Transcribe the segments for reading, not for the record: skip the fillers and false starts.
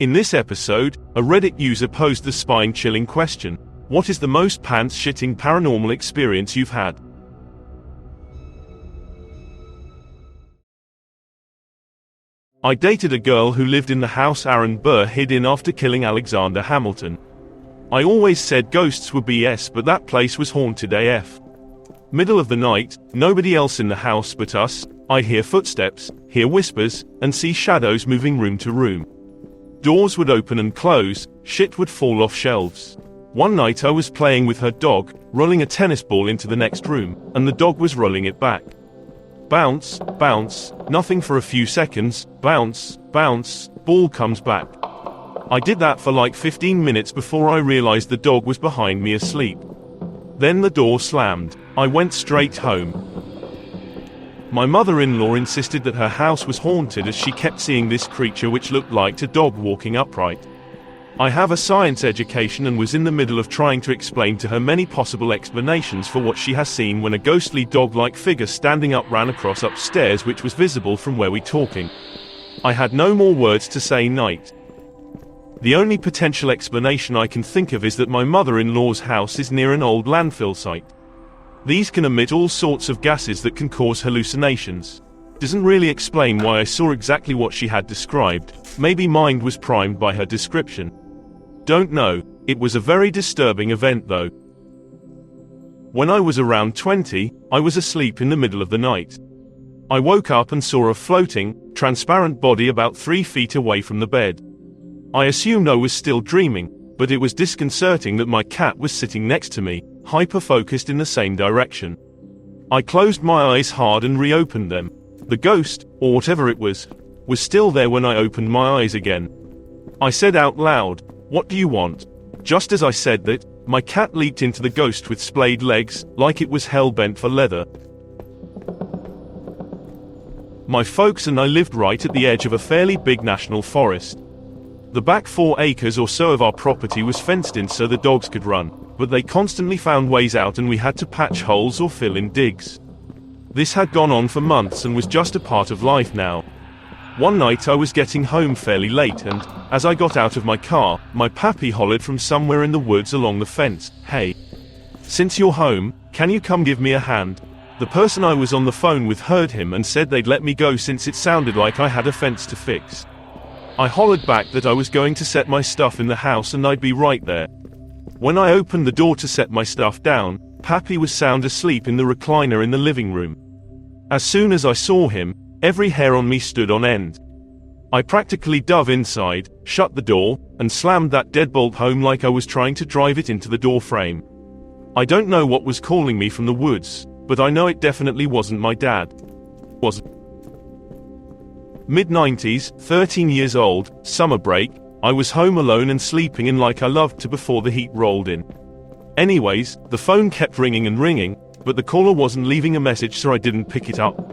In this episode, a Reddit user posed the spine-chilling question: what is the most pants-shitting paranormal experience you've had? I dated a girl who lived in the house Aaron Burr hid in after killing Alexander Hamilton. I always said ghosts were BS, but that place was haunted AF. Middle of the night, nobody else in the house but us. I'd hear footsteps, hear whispers, and see shadows moving room to room. Doors would open and close, shit would fall off shelves. One night I was playing with her dog, rolling a tennis ball into the next room, and the dog was rolling it back. Bounce, bounce, nothing for a few seconds, bounce, bounce, ball comes back. I did that for like 15 minutes before I realized the dog was behind me asleep. Then the door slammed. I went straight home. My mother-in-law insisted that her house was haunted as she kept seeing this creature which looked like a dog walking upright. I have a science education and was in the middle of trying to explain to her many possible explanations for what she has seen when a ghostly dog-like figure standing up ran across upstairs which was visible from where we talking. I had no more words to say night. The only potential explanation I can think of is that my mother-in-law's house is near an old landfill site. These can emit all sorts of gases that can cause hallucinations. Doesn't really explain why I saw exactly what she had described. Maybe mind was primed by her description. Don't know. It was a very disturbing event though. When I was around 20, I was asleep in the middle of the night. I woke up and saw a floating, transparent body about 3 feet away from the bed. I assumed I was still dreaming, but it was disconcerting that my cat was sitting next to me, hyper-focused in the same direction. I closed my eyes hard and reopened them. The ghost, or whatever it was still there when I opened my eyes again. I said out loud, "What do you want?" Just as I said that, my cat leaped into the ghost with splayed legs, like it was hell-bent for leather. My folks and I lived right at the edge of a fairly big national forest. The back 4 acres or so of our property was fenced in so the dogs could run, but they constantly found ways out and we had to patch holes or fill in digs. This had gone on for months and was just a part of life now. One night I was getting home fairly late and, as I got out of my car, my pappy hollered from somewhere in the woods along the fence, "Hey, since you're home, can you come give me a hand?" The person I was on the phone with heard him and said they'd let me go since it sounded like I had a fence to fix. I hollered back that I was going to set my stuff in the house and I'd be right there. When I opened the door to set my stuff down, Pappy was sound asleep in the recliner in the living room. As soon as I saw him, every hair on me stood on end. I practically dove inside, shut the door, and slammed that deadbolt home like I was trying to drive it into the door frame. I don't know what was calling me from the woods, but I know it definitely wasn't my dad. Mid-90s, 13 years old, summer break, I was home alone and sleeping in like I loved to before the heat rolled in. Anyways, the phone kept ringing and ringing, but the caller wasn't leaving a message so I didn't pick it up.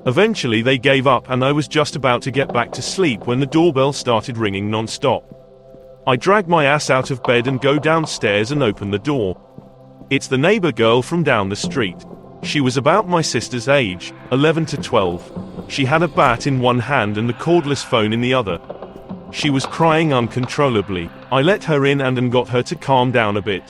Eventually they gave up and I was just about to get back to sleep when the doorbell started ringing non-stop. I dragged my ass out of bed and go downstairs and open the door. It's the neighbor girl from down the street. She was about my sister's age, 11 to 12. She had a bat in one hand and the cordless phone in the other. She was crying uncontrollably. I let her in and got her to calm down a bit.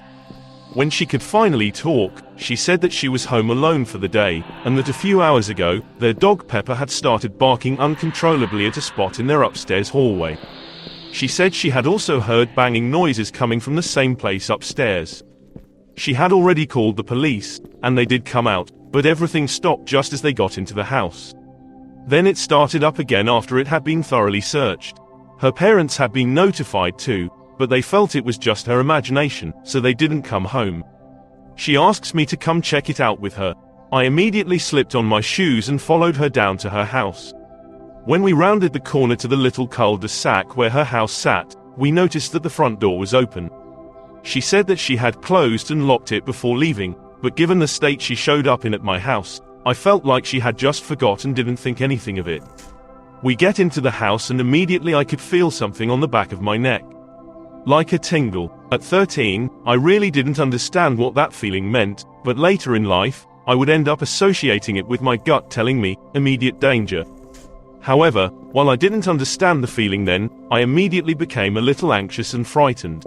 When she could finally talk, she said that she was home alone for the day, and that a few hours ago, their dog Pepper had started barking uncontrollably at a spot in their upstairs hallway. She said she had also heard banging noises coming from the same place upstairs. She had already called the police, and they did come out, but everything stopped just as they got into the house. Then it started up again after it had been thoroughly searched. Her parents had been notified too, but they felt it was just her imagination, so they didn't come home. She asks me to come check it out with her. I immediately slipped on my shoes and followed her down to her house. When we rounded the corner to the little cul-de-sac where her house sat, we noticed that the front door was open. She said that she had closed and locked it before leaving, but given the state she showed up in at my house, I felt like she had just forgot and didn't think anything of it. We get into the house and immediately I could feel something on the back of my neck. Like a tingle. At 13, I really didn't understand what that feeling meant, but later in life, I would end up associating it with my gut telling me, immediate danger. However, while I didn't understand the feeling then, I immediately became a little anxious and frightened.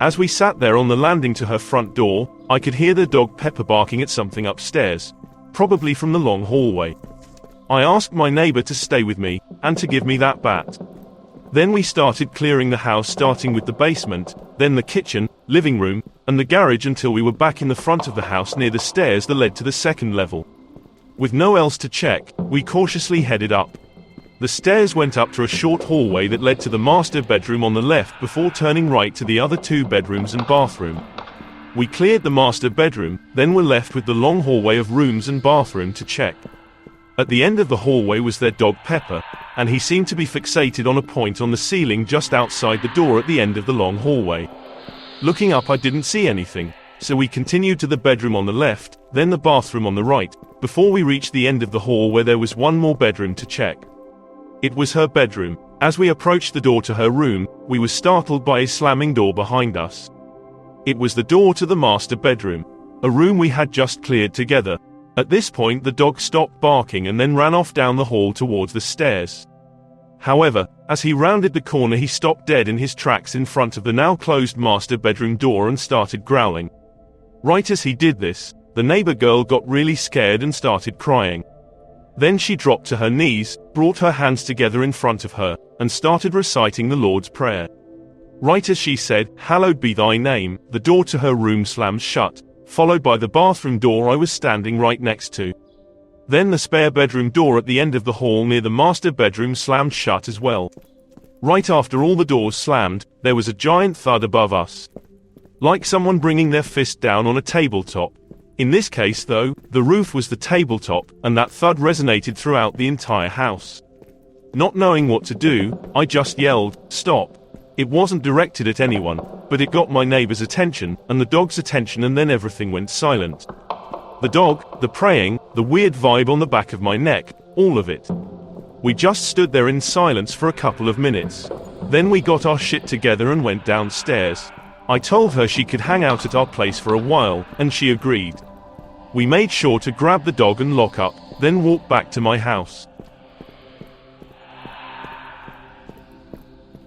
As we sat there on the landing to her front door, I could hear the dog Pepper barking at something upstairs, probably from the long hallway. I asked my neighbor to stay with me, and to give me that bat. Then we started clearing the house, starting with the basement, then the kitchen, living room, and the garage until we were back in the front of the house near the stairs that led to the second level. With no else to check, we cautiously headed up. The stairs went up to a short hallway that led to the master bedroom on the left before turning right to the other 2 bedrooms and bathroom. We cleared the master bedroom, then were left with the long hallway of rooms and bathroom to check. At the end of the hallway was their dog Pepper, and he seemed to be fixated on a point on the ceiling just outside the door at the end of the long hallway. Looking up, I didn't see anything, so we continued to the bedroom on the left, then the bathroom on the right, before we reached the end of the hall where there was one more bedroom to check. It was her bedroom. As we approached the door to her room, we were startled by a slamming door behind us. It was the door to the master bedroom, a room we had just cleared together. At this point, the dog stopped barking and then ran off down the hall towards the stairs. However, as he rounded the corner, he stopped dead in his tracks in front of the now closed master bedroom door and started growling. Right as he did this, the neighbor girl got really scared and started crying. Then she dropped to her knees, brought her hands together in front of her, and started reciting the Lord's Prayer. Right as she said, "Hallowed be thy name," the door to her room slammed shut, followed by the bathroom door I was standing right next to. Then the spare bedroom door at the end of the hall near the master bedroom slammed shut as well. Right after all the doors slammed, there was a giant thud above us. Like someone bringing their fist down on a tabletop. In this case though, the roof was the tabletop, and that thud resonated throughout the entire house. Not knowing what to do, I just yelled, "Stop." It wasn't directed at anyone, but it got my neighbor's attention, and the dog's attention, and then everything went silent. The dog, the praying, the weird vibe on the back of my neck, all of it. We just stood there in silence for a couple of minutes. Then we got our shit together and went downstairs. I told her she could hang out at our place for a while, and she agreed. We made sure to grab the dog and lock up, then walk back to my house.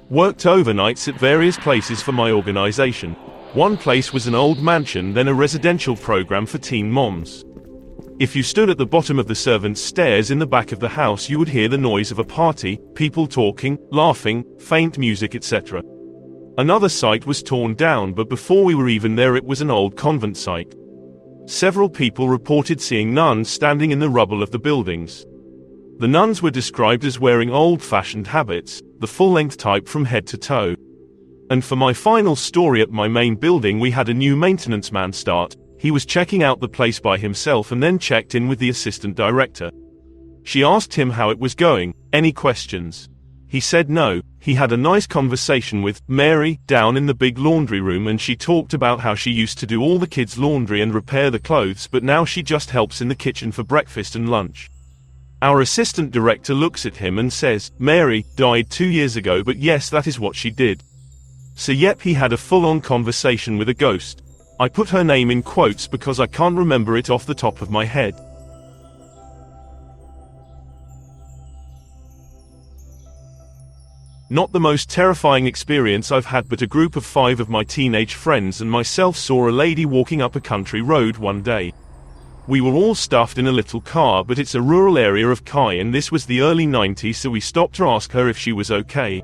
Worked overnights at various places for my organization. One place was an old mansion, then a residential program for teen moms. If you stood at the bottom of the servants' stairs in the back of the house, you would hear the noise of a party, people talking, laughing, faint music, etc. Another site was torn down, but before we were even there, it was an old convent site. Several people reported seeing nuns standing in the rubble of the buildings. The nuns were described as wearing old-fashioned habits, the full-length type from head to toe. And for my final story, at my main building we had a new maintenance man start. He was checking out the place by himself and then checked in with the assistant director. She asked him how it was going, any questions. He said no. He had a nice conversation with Mary down in the big laundry room, and she talked about how she used to do all the kids' laundry and repair the clothes, but now she just helps in the kitchen for breakfast and lunch. Our assistant director looks at him and says, "Mary died 2 years ago, but yes, that is what she did." So yep, he had a full-on conversation with a ghost. I put her name in quotes because I can't remember it off the top of my head. Not the most terrifying experience I've had, but a group of 5 of my teenage friends and myself saw a lady walking up a country road one day. We were all stuffed in a little car, but it's a rural area of Kai, and this was the early 90s, so we stopped to ask her if she was okay.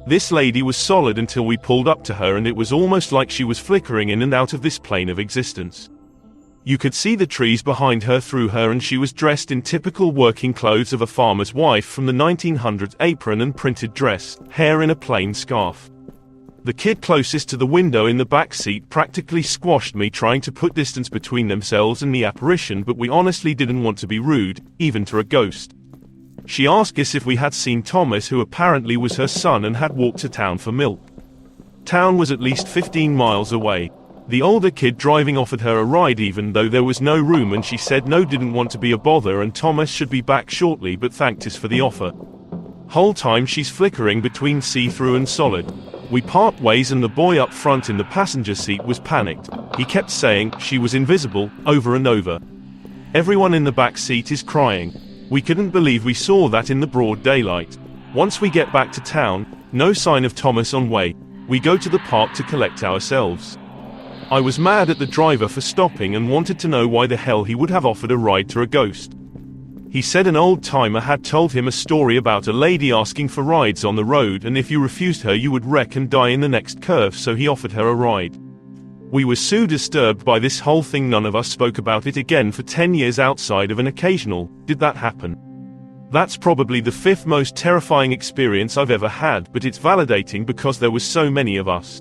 This lady was solid until we pulled up to her, and it was almost like she was flickering in and out of this plane of existence. You could see the trees behind her through her, and she was dressed in typical working clothes of a farmer's wife from the 1900s, apron and printed dress, hair in a plain scarf. The kid closest to the window in the back seat practically squashed me, trying to put distance between themselves and the apparition, but we honestly didn't want to be rude, even to a ghost. She asked us if we had seen Thomas, who apparently was her son and had walked to town for milk. Town was at least 15 miles away. The older kid driving offered her a ride even though there was no room, and she said no, didn't want to be a bother, and Thomas should be back shortly, but thanked us for the offer. Whole time she's flickering between see-through and solid. We part ways, and the boy up front in the passenger seat was panicked. He kept saying she was invisible over and over. Everyone in the back seat is crying. We couldn't believe we saw that in the broad daylight. Once we get back to town, no sign of Thomas on way. We go to the park to collect ourselves. I was mad at the driver for stopping and wanted to know why the hell he would have offered a ride to a ghost. He said an old timer had told him a story about a lady asking for rides on the road, and if you refused her you would wreck and die in the next curve, so he offered her a ride. We were so disturbed by this whole thing none of us spoke about it again for 10 years outside of an occasional, "Did that happen?" That's probably the 5th most terrifying experience I've ever had, but it's validating because there was so many of us.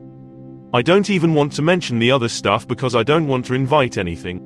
I don't even want to mention the other stuff because I don't want to invite anything.